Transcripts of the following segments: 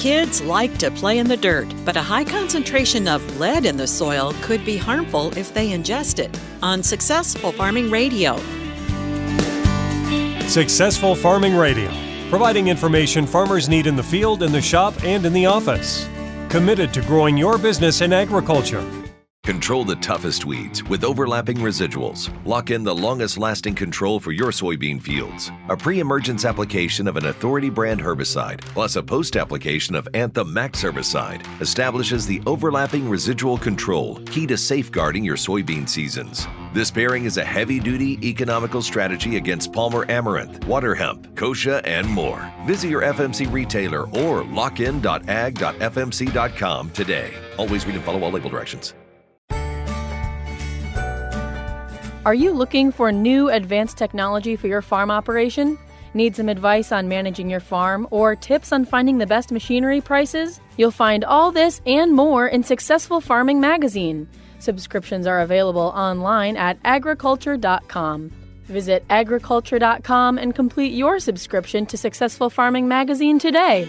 Kids like to play in the dirt, but a high concentration of lead in the soil could be harmful if they ingest it. On Successful Farming Radio. Successful Farming Radio, providing information farmers need in the field, in the shop, and in the office. Committed to growing your business in agriculture. Control the toughest weeds with overlapping residuals. Lock in the longest-lasting control for your soybean fields. A pre-emergence application of an Authority brand herbicide plus a post-application of Anthem Max herbicide establishes the overlapping residual control key to safeguarding your soybean seasons. This pairing is a heavy-duty, economical strategy against Palmer amaranth, water hemp, kochia, and more. Visit your FMC retailer or lockin.ag.fmc.com today. Always read and follow all label directions. Are you looking for new advanced technology for your farm operation? Need some advice on managing your farm or tips on finding the best machinery prices? You'll find all this and more in Successful Farming Magazine. Subscriptions are available online at agriculture.com. Visit agriculture.com and complete your subscription to Successful Farming Magazine today.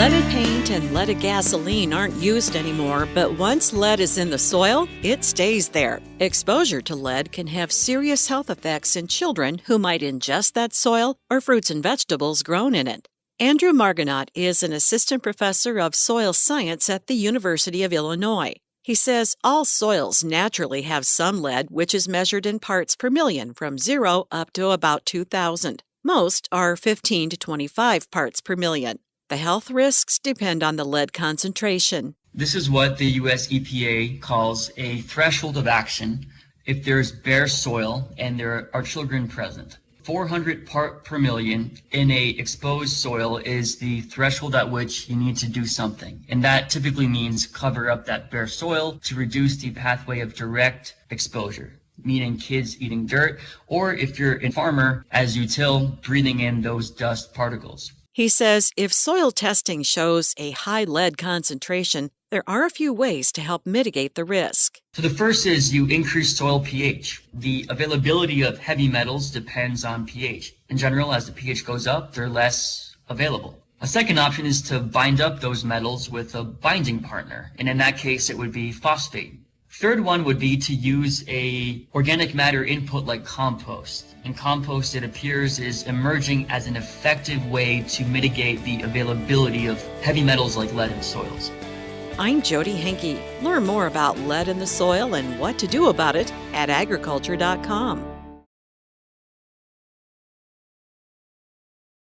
Leaded paint and leaded gasoline aren't used anymore, but once lead is in the soil, it stays there. Exposure to lead can have serious health effects in children who might ingest that soil or fruits and vegetables grown in it. Andrew Margonaut is an assistant professor of soil science at the University of Illinois. He says all soils naturally have some lead, which is measured in parts per million from 0 up to about 2,000. Most are 15 to 25 parts per million. The health risks depend on the lead concentration. This is what the US EPA calls a threshold of action if there's bare soil and there are children present. 400 part per million in a exposed soil is the threshold at which you need to do something. And that typically means cover up that bare soil to reduce the pathway of direct exposure, meaning kids eating dirt, or if you're a farmer, as you till, breathing in those dust particles. He says if soil testing shows a high lead concentration, there are a few ways to help mitigate the risk. So the first is you increase soil pH. The availability of heavy metals depends on pH. In general, as the pH goes up, they're less available. A second option is to bind up those metals with a binding partner, and in that case it would be phosphate. Third one would be to use a organic matter input like compost. And compost, it appears, is emerging as an effective way to mitigate the availability of heavy metals like lead in soils. I'm Jody Henke. Learn more about lead in the soil and what to do about it at agriculture.com.